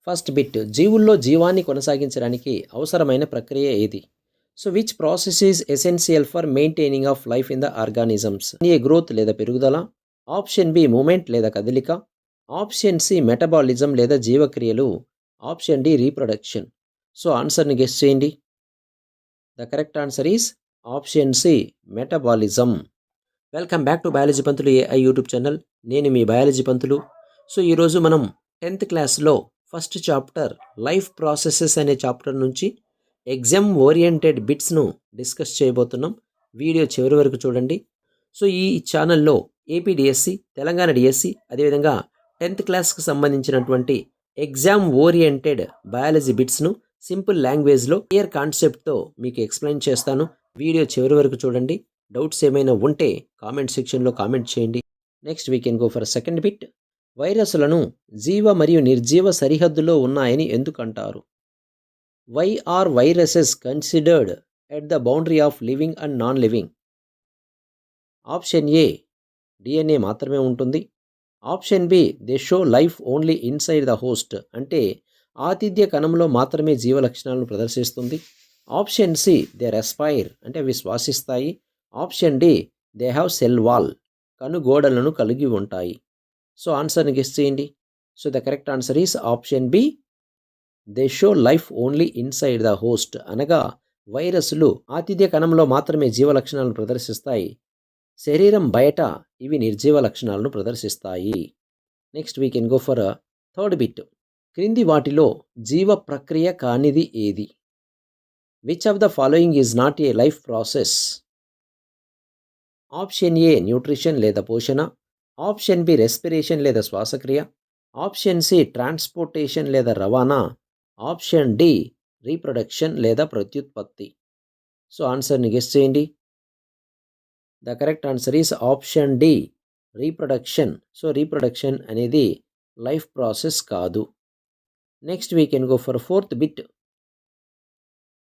First bit జీవుల్లో జీవాన్ని కొనసాగించడానికి అవసరమైన ప్రక్రియ ఏది? So which process is essential for maintaining of life in the organisms? A growth లేదా పెరుగుదల, ఆప్షన్ బి మూమెంట్ లేదా కదలిక, ఆప్షన్ సి మెటబాలిజం లేదా జీవక్రియలు, ఆప్షన్ డి రీప్రొడక్షన్. సో ఆన్సర్ని గెస్ చేయండి. The correct answer is option C metabolism. Welcome back to biology Pantulu AI YouTube channel. నేను మీ బయాలజీ పంతులు. సో ఈరోజు మనం 10th క్లాస్లో ఫస్ట్ చాప్టర్ లైఫ్ ప్రాసెసెస్ అనే చాప్టర్ నుంచి ఎగ్జామ్ ఓరియంటెడ్ బిట్స్ను డిస్కస్ చేయబోతున్నాం. వీడియో చివరి వరకు చూడండి. సో ఈ ఛానల్లో ఏపీ డిఎస్సి, తెలంగాణ డిఎస్సి, అదేవిధంగా 10th క్లాస్కి సంబంధించినటువంటి ఎగ్జామ్ ఓరియంటెడ్ బయాలజీ బిట్స్ను సింపుల్ లాంగ్వేజ్లో క్లియర్ కాన్సెప్ట్తో మీకు ఎక్స్ప్లెయిన్ చేస్తాను. వీడియో చివరి వరకు చూడండి. డౌట్స్ ఏమైనా ఉంటే కామెంట్ సెక్షన్లో కామెంట్ చేయండి. Next we can go for second bit. వైరస్లను జీవ మరియు నిర్జీవ సరిహద్దులో ఉన్నాయని ఎందుకు అంటారు? Why are viruses considered at the boundary of living and non living? Option A DNA మాత్రమే ఉంటుంది. Option B they show life only inside the host, అంటే ఆతిథ్య కణంలో మాత్రమే జీవ లక్షణాలను ప్రదర్శిస్తుంది. ఆప్షన్ సి దే రెస్పైర్, అంటే అవి శ్వాసిస్తాయి. Option D they have cell wall, కనుగోడలను కలిగి ఉంటాయి. సో ఆన్సర్ని గెస్ చేయండి. So the correct answer is option B they show life only inside the host, అనగా వైరస్లు ఆతిథ్య కణంలో మాత్రమే జీవ లక్షణాలను ప్రదర్శిస్తాయి. శరీరం బయట ఇవి నిర్జీవ లక్షణాలను ప్రదర్శిస్తాయి. Next we can go for third bit. క్రింది వాటిలో జీవ ప్రక్రియ కానిది ఏది? Which of the following is not a life process? Option A nutrition లేదా పోషణ, ఆప్షన్ బి రెస్పిరేషన్ లేదా శ్వాసక్రియ, ఆప్షన్ సి ట్రాన్స్పోర్టేషన్ లేదా రవాణా, ఆప్షన్ డి రీప్రొడక్షన్ లేదా ప్రత్యుత్పత్తి. సో ఆన్సర్ని గెస్ చేయండి. The correct answer is option D reproduction. So reproduction అనేది లైఫ్ ప్రాసెస్ కాదు. Next we can go for fourth bit.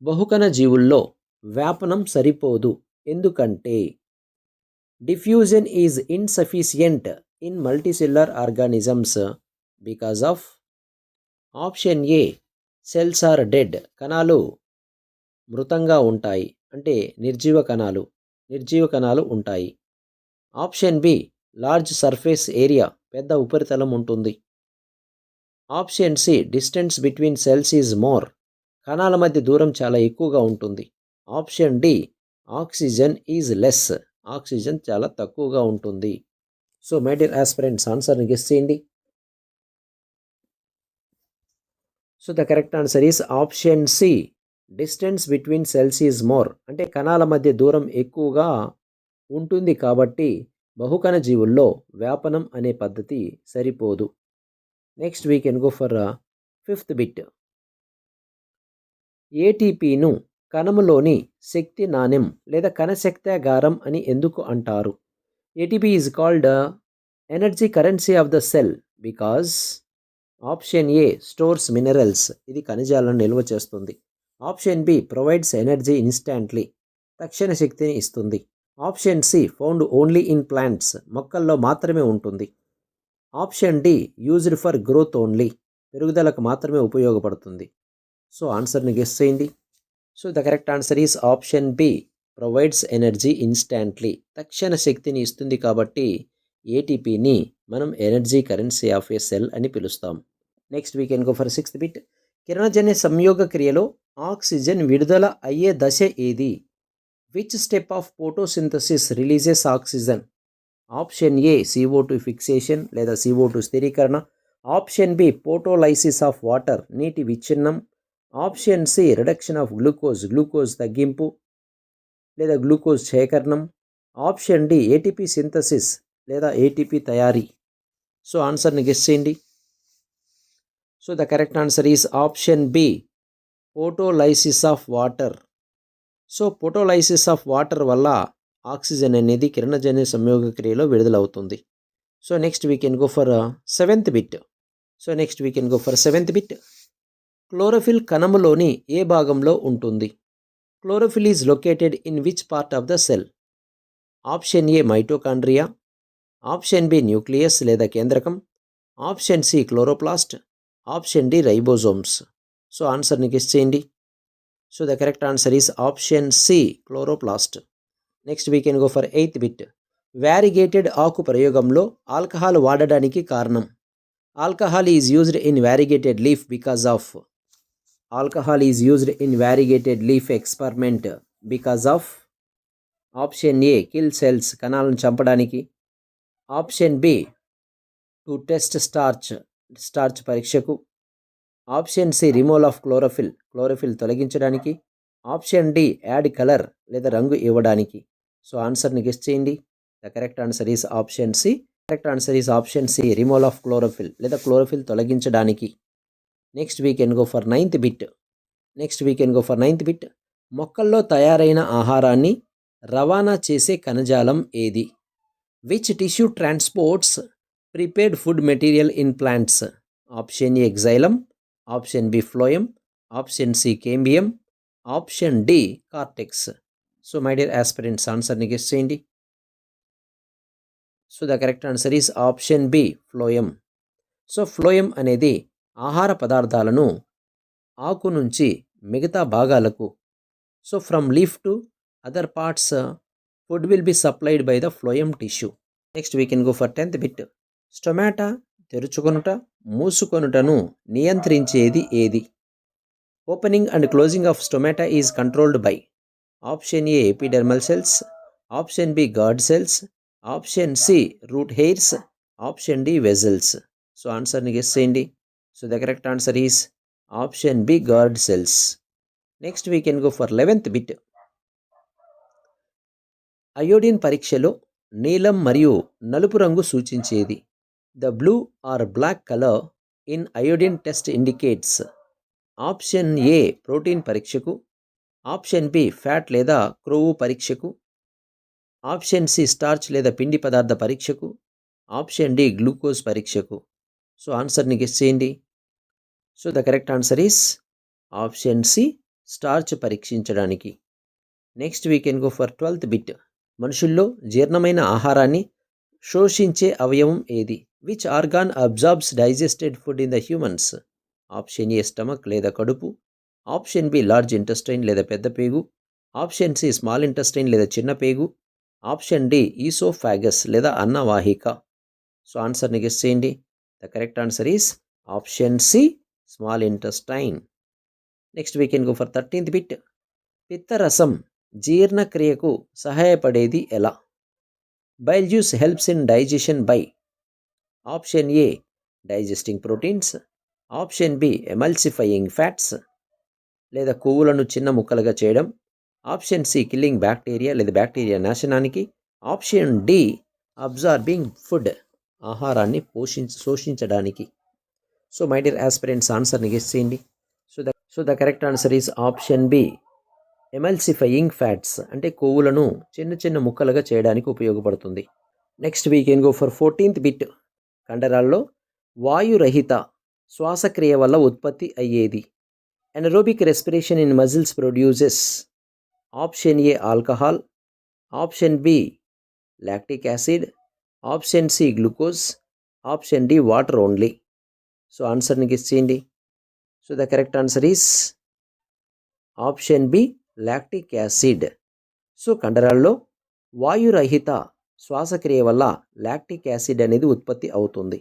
బహుకణ జీవుల్లో వ్యాపనం సరిపోదు ఎందుకంటే? Diffusion is insufficient in multicellular organisms because of. Option A cells are dead, కణాలు మృతంగా ఉంటాయి, అంటే నిర్జీవ కణాలు ఉంటాయి. Option B large surface area, పెద్ద ఉపరితలం ఉంటుంది. Option C distance between cells is more, కణాల మధ్య దూరం చాలా ఎక్కువగా ఉంటుంది. Option D oxygen is less, oxygen చాలా తక్కువగా ఉంటుంది. సో మై డియర్ ఆస్పిరెంట్స్, ఆన్సర్ని గెస్ చేయండి. So the correct answer is option C distance between cells is more, అంటే కణాల మధ్య దూరం ఎక్కువగా ఉంటుంది కాబట్టి బహుకణ జీవుల్లో వ్యాపనం అనే పద్ధతి సరిపోదు. Next we can go for fifth bit. ఏటీపీను కణములోని శక్తి నాణెం లేదా కణశక్త్యాగారం అని ఎందుకు అంటారు? ATP is called energy currency of the cell because. Option A stores minerals, ఇది ఖనిజాలను నిల్వ చేస్తుంది. Option B provides energy instantly, తక్షణ శక్తిని ఇస్తుంది. Option C found only in plants, మొక్కల్లో మాత్రమే ఉంటుంది. Option D used for growth only, పెరుగుదలకు మాత్రమే ఉపయోగపడుతుంది. సో ఆన్సర్ని గెస్ చేయండి. So the correct answer is option B provides energy instantly, తక్షణ శక్తిని ఇస్తుంది కాబట్టి ఏటీపీని మనం energy currency of a cell అని పిలుస్తాం. Next we can go for sixth bit. కిరణజన్య సంయోగ క్రియలో ఆక్సిజన్ విడుదల అయ్యే దశ ఏది? Which step of photosynthesis releases oxygen? Option A CO2 fixation లేదా CO2 స్థిరీకరణ, option B photolysis of water, నీటి విచ్ఛిన్నం, option C reduction of glucose తగ్గింపు లేదా గ్లూకోజ్ సేకరణం, ఆప్షన్ డి ఏటీపీ సింథసిస్ లేదా ఏటీపీ తయారీ. సో ఆన్సర్ని గెస్ చేయండి. So the correct answer is option B photolysis of water. So photolysis of water వల్ల ఆక్సిజన్ అనేది కిరణజన్య సంయోగ క్రియలో విడుదలవుతుంది. So next we can go for seventh bit. Chlorophyll కణములోని ఏ భాగంలో ఉంటుంది? Chlorophyll is located in which part of the cell? Option A mitochondria, option B nucleus లేదా కేంద్రకం, option C chloroplast, option D ribosomes. So ఆన్సర్ని guess చేయండి. So the correct answer is option C chloroplast. Next we can go for 8th bit. Variegated ఆకు ప్రయోగంలో alcohol వాడడానికి కారణం. Alcohol is used in variegated leaf because of. Alcohol is used in variegated leaf experiment because of. Option A kill cells, కణాలను చంపడానికి. Option B to test starch పరీక్షకు. Option C removal of chlorophyll తొలగించడానికి. Option D add colour లేదా రంగు ఇవ్వడానికి. So ఆన్సర్ని guess చేయండి. The correct answer is option C. Correct answer is option C removal of chlorophyll లేదా క్లోరోఫిల్ తొలగించడానికి. Next we can go for 9th bit. మొక్కల్లో తయారైన ఆహారాన్ని రవాణా చేసే కణజాలం ఏది? Which tissue transports prepared food material in plants? Option A xylem, option B phloem, option C cambium, option D cortex. So my dear aspirants, ఆన్సర్ని guess చేయండి. So the correct answer is option B phloem. So phloem అనేది ఆహార పదార్థాలను ఆకు నుంచి మిగతా భాగాలకు, so from leaf to other parts food will be supplied by the phloem tissue. Next we can go for 10th bit. Stomata తెరుచుకొనుట, మూసుకొనుటను నియంత్రించేది ఏది? Opening and closing of stomata is controlled by. Option A epidermal cells, option B guard cells, option C root hairs, option D vessels. So ఆన్సర్ని guess చేయండి. So the correct answer is option B guard cells. Next we can go for 11th bit. Iodine పరీక్షలో నీలం మరియు నలుపు రంగు సూచించేది. The blue or black colour in iodine test indicates. Option A protein పరీక్షకు, option B fat లేదా క్రొవ్వు పరీక్షకు, ఆప్షన్ సి స్టార్చ్ లేదా పిండి పదార్థ పరీక్షకు, ఆప్షన్ డి గ్లూకోజ్ పరీక్షకు. సో ఆన్సర్ని గెస్ చేయండి. So the correct answer is option C starch పరీక్షించడానికి. Next we can go for 12th bit. మనుషుల్లో జీర్ణమైన ఆహారాన్ని శోషించే అవయవం ఏది? Which organ absorbs digested food in the humans? Option A stomach లేదా కడుపు, ఆప్షన్ బి లార్జ్ ఇంటెస్టైన్ లేదా పెద్ద పేగు, ఆప్షన్ సి స్మాల్ ఇంటెస్టైన్ లేదా చిన్న పేగు, ఆప్షన్ డి ఈసోఫాగస్ లేదా అన్నవాహిక. సో ఆన్సర్ని గెస్ చేయండి. The correct answer is option C small intestine. Next we can go for 13th bit. పిత్తరసం జీర్ణక్రియకు సహాయపడేది ఎలా? Bile juice helps in digestion by. Option A digesting proteins, option B emulsifying fats లేదా కొవ్వులను చిన్న ముక్కలుగా చేయడం, ఆప్షన్ సి కిల్లింగ్ బ్యాక్టీరియా లేదా బ్యాక్టీరియా నాశనానికి, ఆప్షన్ డి అబ్జార్బింగ్ ఫుడ్ ఆహారాన్ని శోషించడానికి. సో మై డియర్ ఆస్పిరెంట్స్, ఆన్సర్ని గెస్ చేయండి. So the correct answer is option B emulsifying fats, అంటే కొవ్వులను చిన్న చిన్న ముక్కలుగా చేయడానికి ఉపయోగపడుతుంది. Next we can go for 14th bit. కండరాల్లో వాయురహిత శ్వాసక్రియ వల్ల ఉత్పత్తి అయ్యేది. Anaerobic respiration in muscles produces. Option A alcohol, option B lactic acid, option C glucose, option D water only. So ఆన్సర్ని గెస్ చేయండి. So the correct answer is option B lactic acid. So కండరాల్లో వాయురహిత శ్వాసక్రియ వల్ల lactic acid అనేది ఉత్పత్తి అవుతుంది.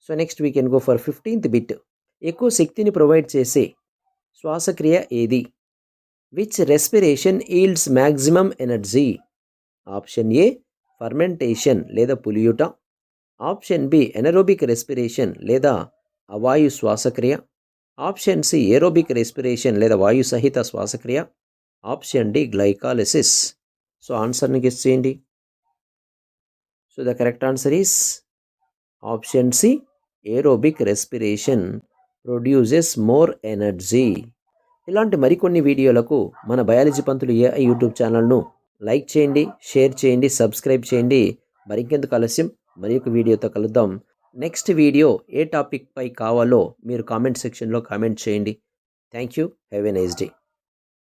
So next we can go for 15th bit. ఎక్కువ శక్తిని ప్రొవైడ్ చేసే శ్వాసక్రియ ఏది? Which respiration yields maximum energy? Option A fermentation లేదా పులియుట, ఆప్షన్ బి ఎనరోబిక్ రెస్పిరేషన్ లేదా అవాయు శ్వాసక్రియ, ఆప్షన్ సి ఏరోబిక్ రెస్పిరేషన్ లేదా వాయు సహిత శ్వాసక్రియ, ఆప్షన్ డి గ్లైకాలిసిస్. సో ఆన్సర్ని గెస్ చేయండి. So the correct answer is option C aerobic respiration produces more energy. ఇలాంటి మరికొన్ని వీడియోలకు మన బయాలజీ పంతులు ఏఐ యూట్యూబ్ ఛానల్ను లైక్ చేయండి, షేర్ చేయండి, సబ్స్క్రైబ్ చేయండి. మరింకెందుకు ఆలస్యం, మరి ఒక వీడియోతో కలుద్దాం. నెక్స్ట్ వీడియో ఏ టాపిక్ పై కావాలో మీరు కామెంట్ సెక్షన్లో కామెంట్ చేయండి. Thank you. Have a nice day.